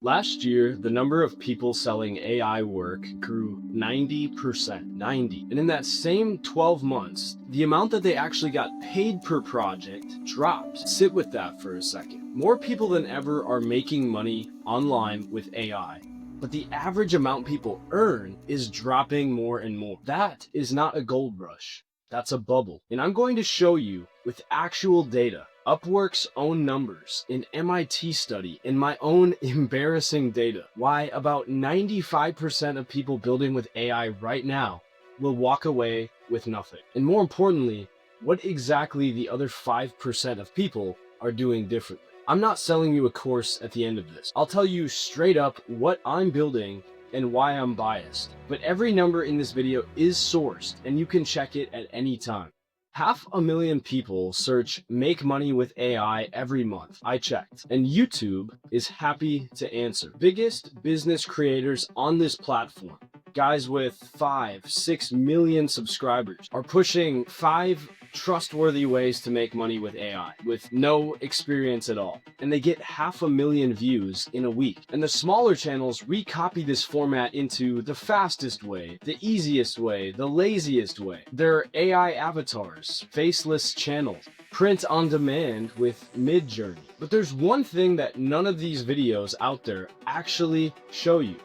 Last year, the number of people selling AI work grew 90%, 90. And in that same 12 months, the amount that they actually got paid per project dropped. Sit with that for a second. More people than ever are making money online with AI, but the average amount people earn is dropping more and more. That is not a gold rush. That's a bubble. And I'm going to show you with actual data, Upwork's own numbers, an MIT study, and my own embarrassing data, why about 95% of people building with AI right now will walk away with nothing. And more importantly, what exactly the other 5% of people are doing differently. I'm not selling you a course at the end of this. I'll tell you straight up what I'm building and why I'm biased. But every number in this video is sourced and you can check it at any time. 500,000 people search make money with AI every month. I checked, and YouTube is happy to answer. Biggest business creators on this platform, guys with 5-6 million subscribers, are pushing 5 trustworthy ways to make money with AI with no experience at all. And they get 500,000 views in a week. And the smaller channels recopy this format into the fastest way, the easiest way, the laziest way. They're AI avatars, faceless channels, print on demand with Mid-Journey. But there's one thing that none of these videos out there actually show you.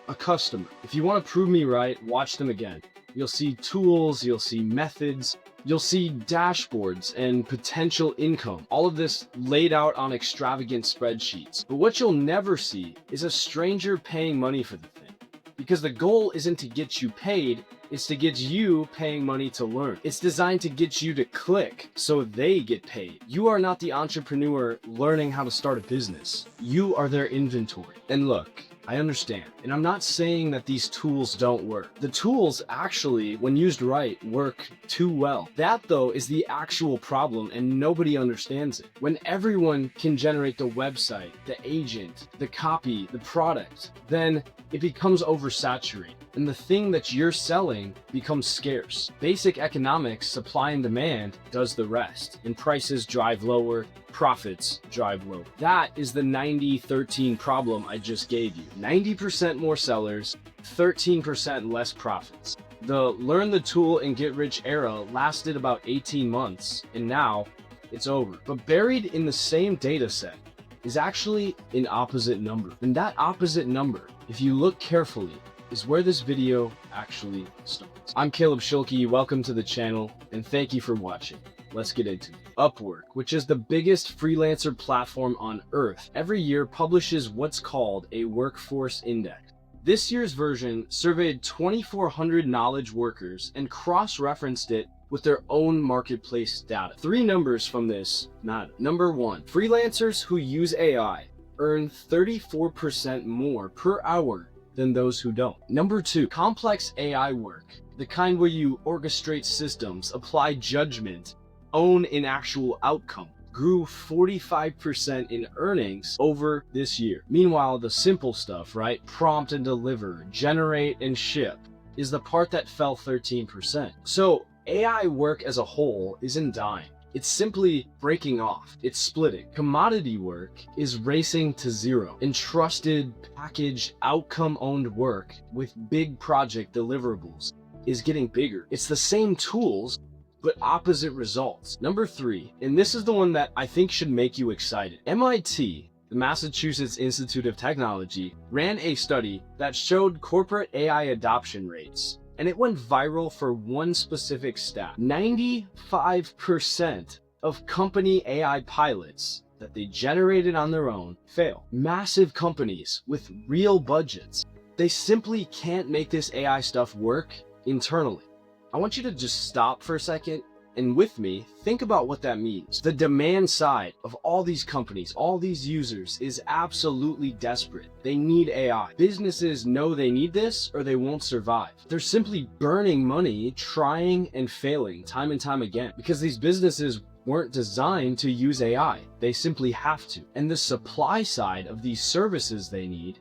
A customer. If you want to prove me right, watch them again. You'll see tools, you'll see methods, you'll see dashboards and potential income. All of this laid out on extravagant spreadsheets. But what you'll never see is a stranger paying money for the thing. Because the goal isn't to get you paid, it's to get you paying money to learn. It's designed to get you to click so they get paid. You are not the entrepreneur learning how to start a business. You are their inventory. And look, I understand, and I'm not saying that these tools don't work. The tools actually, when used right, work too well. That though is the actual problem and nobody understands it. When everyone can generate the website, the agent, the copy, the product, then it becomes oversaturated and the thing that you're selling becomes scarce. Basic economics, supply and demand, does the rest, and prices drive lower, profits drive lower. That is the 90-13 problem I just gave you. 90% more sellers, 13% less profits. The learn the tool and get rich era lasted about 18 months, and now it's over. But buried in the same data set is actually an opposite number. And that opposite number, if you look carefully, is where this video actually starts. I'm Caleb Schilke, welcome to the channel, and thank you for watching. Let's get into it. Upwork, which is the biggest freelancer platform on earth, every year publishes what's called a workforce index. This year's version surveyed 2,400 knowledge workers and cross-referenced it with their own marketplace data. 3 numbers from this matter. Number 1, freelancers who use AI earn 34% more per hour than those who don't. Number 2, complex AI work, the kind where you orchestrate systems, apply judgment, own an actual outcome, grew 45% in earnings over this year. Meanwhile, the simple stuff, right? Prompt and deliver, generate and ship, is the part that fell 13%. So AI work as a whole isn't dying. It's simply breaking off. It's splitting. Commodity work is racing to zero. And trusted, packaged, outcome-owned work with big project deliverables is getting bigger. It's the same tools, but opposite results. Number 3, and this is the one that I think should make you excited. MIT, the Massachusetts Institute of Technology, ran a study that showed corporate AI adoption rates. And it went viral for one specific stat. 95% of company AI pilots that they generated on their own fail. Massive companies with real budgets, they simply can't make this AI stuff work internally. I want you to just stop for a second and with me, think about what that means. The demand side of all these companies, all these users is absolutely desperate. They need AI. Businesses know they need this or they won't survive. They're simply burning money, trying and failing time and time again because these businesses weren't designed to use AI. They simply have to. And the supply side of these services they need,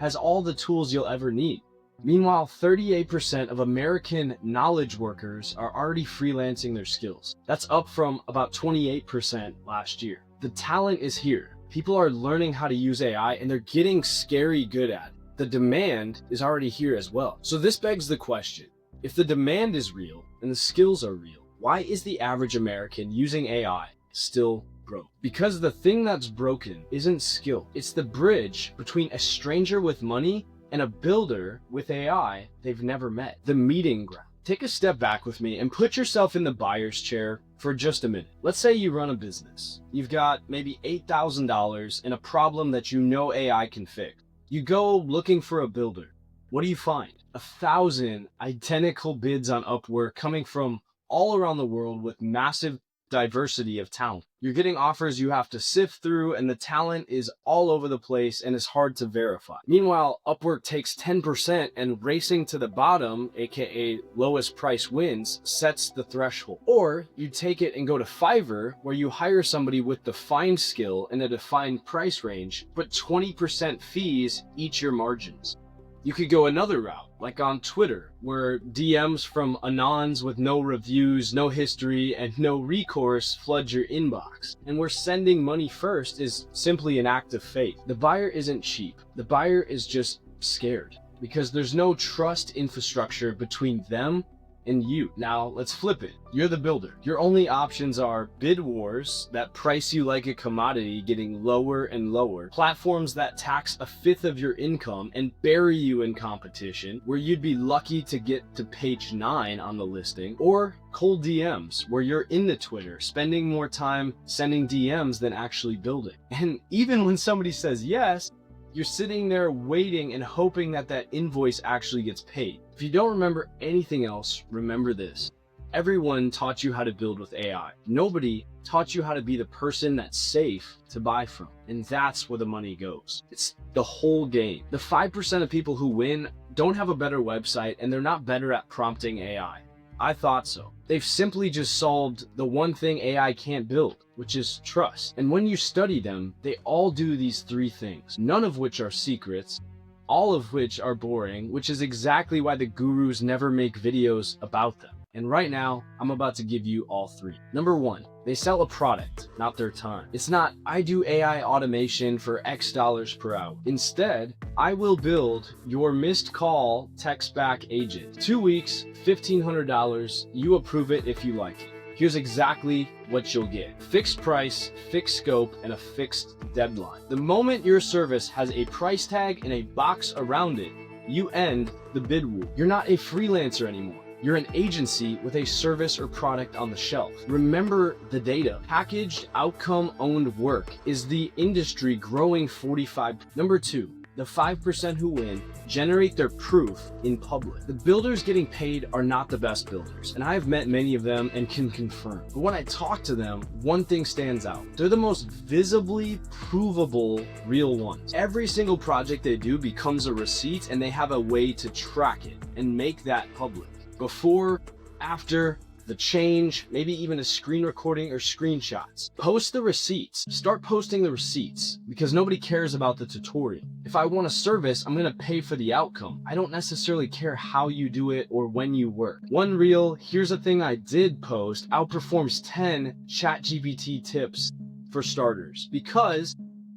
has all the tools you'll ever need. Meanwhile, 38% of American knowledge workers are already freelancing their skills. That's up from about 28% last year. The talent is here. People are learning how to use AI and they're getting scary good at it. The demand is already here as well. So this begs the question, if the demand is real and the skills are real, why is the average American using AI still broke? Because the thing that's broken isn't skill. It's the bridge between a stranger with money and a builder with AI they've never met. The meeting ground. Take a step back with me and put yourself in the buyer's chair for just a minute. Let's say you run a business. You've got maybe $8,000 and a problem that you know AI can fix. You go looking for a builder. What do you find? 1,000 identical bids on Upwork coming from all around the world with massive diversity of talent. You're getting offers you have to sift through, and the talent is all over the place and is hard to verify. Meanwhile, Upwork takes 10% and racing to the bottom, aka lowest price wins, sets the threshold. Or you take it and go to Fiverr, where you hire somebody with defined skill and a defined price range, but 20% fees eat your margins. You could go another route, like on Twitter, where DMs from anons with no reviews, no history, and no recourse flood your inbox. And where sending money first is simply an act of faith. The buyer isn't cheap. The buyer is just scared because there's no trust infrastructure between them and you. Now let's flip it. You're the builder. Your only options are bid wars that price you like a commodity, getting lower and lower, platforms that tax 1/5 of your income and bury you in competition, where you'd be lucky to get to page 9 on the listing, or cold DMs, where you're in the Twitter, spending more time sending DMs than actually building. And even when somebody says yes, you're sitting there waiting and hoping that that invoice actually gets paid. If you don't remember anything else, remember this. Everyone taught you how to build with AI. Nobody taught you how to be the person that's safe to buy from. And that's where the money goes. It's the whole game. The 5% of people who win don't have a better website, and they're not better at prompting AI. I thought so. They've simply just solved the one thing AI can't build, which is trust. And when you study them, they all do these 3 things, none of which are secrets, all of which are boring, which is exactly why the gurus never make videos about them. And right now, I'm about to give you all 3. Number 1, they sell a product, not their time. It's not, I do AI automation for X dollars per hour. Instead, I will build your missed call text back agent. 2 weeks, $1,500, you approve it if you like it. Here's exactly what you'll get. Fixed price, fixed scope, and a fixed deadline. The moment your service has a price tag and a box around it, you end the bid war. You're not a freelancer anymore. You're an agency with a service or product on the shelf. Remember the data. Packaged, outcome-owned work is the industry growing 45. Number 2, the 5% who win generate their proof in public. The builders getting paid are not the best builders, and I've met many of them and can confirm. But when I talk to them, one thing stands out. They're the most visibly provable real ones. Every single project they do becomes a receipt, and they have a way to track it and make that public. Before, after, the change, maybe even a screen recording or screenshots. Post the receipts. Start posting the receipts because nobody cares about the tutorial. If I want a service, I'm gonna pay for the outcome. I don't necessarily care how you do it or when you work. One reel, here's a thing I did post, outperforms 10 ChatGPT tips for starters, because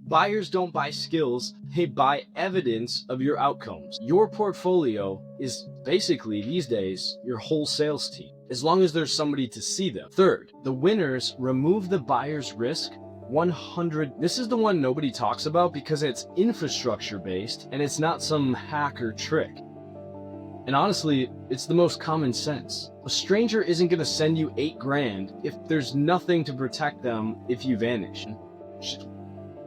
buyers don't buy skills, they buy evidence of your outcomes. Your portfolio is basically, these days, your whole sales team, as long as there's somebody to see them. Third, the winners remove the buyer's risk 100. This is the one nobody talks about because it's infrastructure based and it's not some hack or trick. And honestly, it's the most common sense. A stranger isn't gonna send you 8 grand if there's nothing to protect them if you vanish.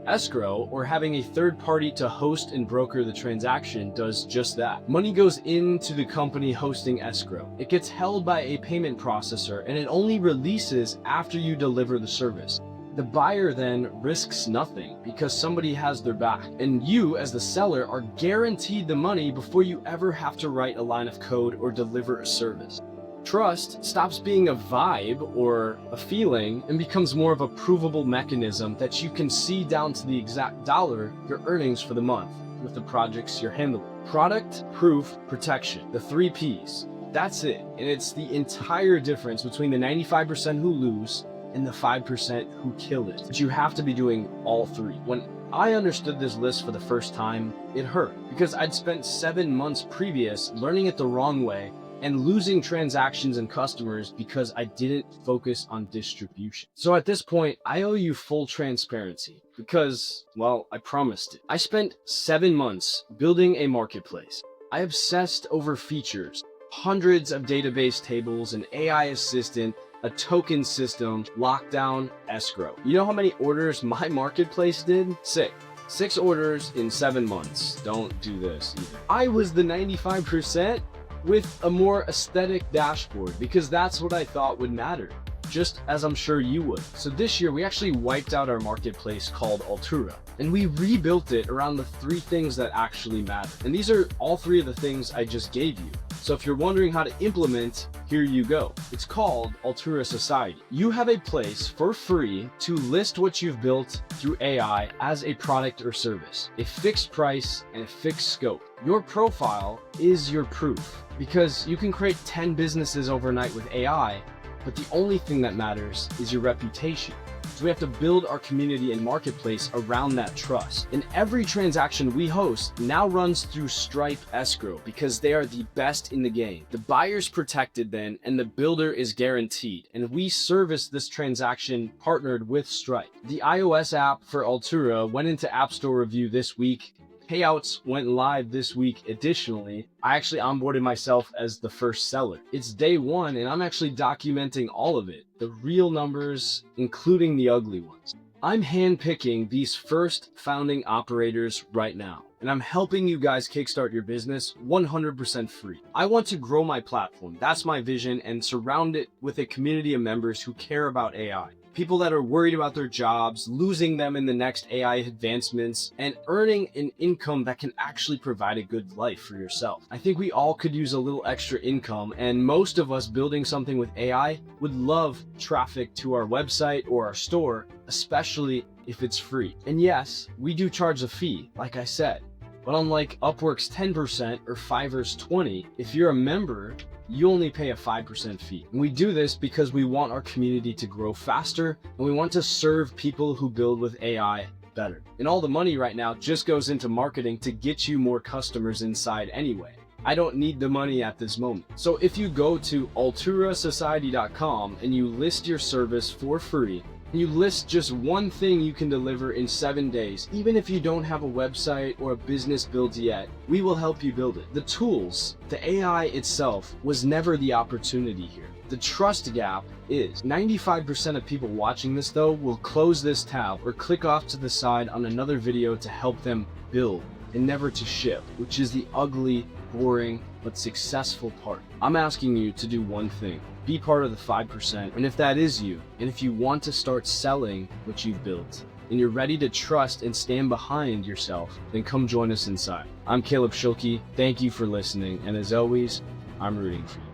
Escrow, or having a third party to host and broker the transaction, does just that. Money goes into the company hosting escrow. It gets held by a payment processor, and it only releases after you deliver the service. The buyer then risks nothing because somebody has their back, and you as the seller are guaranteed the money before you ever have to write a line of code or deliver a service. Trust stops being a vibe or a feeling and becomes more of a provable mechanism that you can see down to the exact dollar your earnings for the month with the projects you're handling. Product, proof, protection, the 3 Ps. That's it. And it's the entire difference between the 95% who lose and the 5% who kill it. But you have to be doing all three. When I understood this list for the first time, it hurt because I'd spent 7 months previous learning it the wrong way and losing transactions and customers because I didn't focus on distribution. So at this point, I owe you full transparency because, well, I promised it. I spent 7 months building a marketplace. I obsessed over features, hundreds of database tables, an AI assistant, a token system, lockdown, escrow. You know how many orders my marketplace did? 6. 6 orders in 7 months. Don't do this either. I was the 95% with a more aesthetic dashboard because that's what I thought would matter, just as I'm sure you would. So this year we actually wiped out our marketplace called ALTURA and we rebuilt it around the 3 things that actually matter. And these are all 3 of the things I just gave you. So if you're wondering how to implement, here you go. It's called ALTURA Society. You have a place for free to list what you've built through AI as a product or service, a fixed price and a fixed scope. Your profile is your proof because you can create 10 businesses overnight with AI, but the only thing that matters is your reputation. So we have to build our community and marketplace around that trust. And every transaction we host now runs through Stripe escrow because they are the best in the game. The buyer's protected then, and the builder is guaranteed. And we service this transaction partnered with Stripe. The iOS app for ALTURA went into App Store review this week. Payouts went live this week. Additionally, I actually onboarded myself as the first seller. It's day 1 and I'm actually documenting all of it, the real numbers, including the ugly ones. I'm handpicking these first founding operators right now, and I'm helping you guys kickstart your business 100% free. I want to grow my platform. That's my vision, and surround it with a community of members who care about AI. People that are worried about their jobs, losing them in the next AI advancements, and earning an income that can actually provide a good life for yourself. I think we all could use a little extra income, and most of us building something with AI would love traffic to our website or our store, especially if it's free. And yes, we do charge a fee, like I said, but unlike Upwork's 10% or Fiverr's 20%, if you're a member, you only pay a 5% fee. And we do this because we want our community to grow faster and we want to serve people who build with AI better. And all the money right now just goes into marketing to get you more customers inside anyway. I don't need the money at this moment. So if you go to alturasociety.com and you list your service for free, and you list just one thing you can deliver in 7 days, even if you don't have a website or a business built yet, we will help you build it. The tools, the AI itself was never the opportunity here. The trust gap is. 95% of people watching this though will close this tab or click off to the side on another video to help them build and never to ship, which is the ugly, boring, but successful part. I'm asking you to do one thing. Be part of the 5%, and if that is you, and if you want to start selling what you've built, and you're ready to trust and stand behind yourself, then come join us inside. I'm Caleb Schulke, thank you for listening, and as always, I'm rooting for you.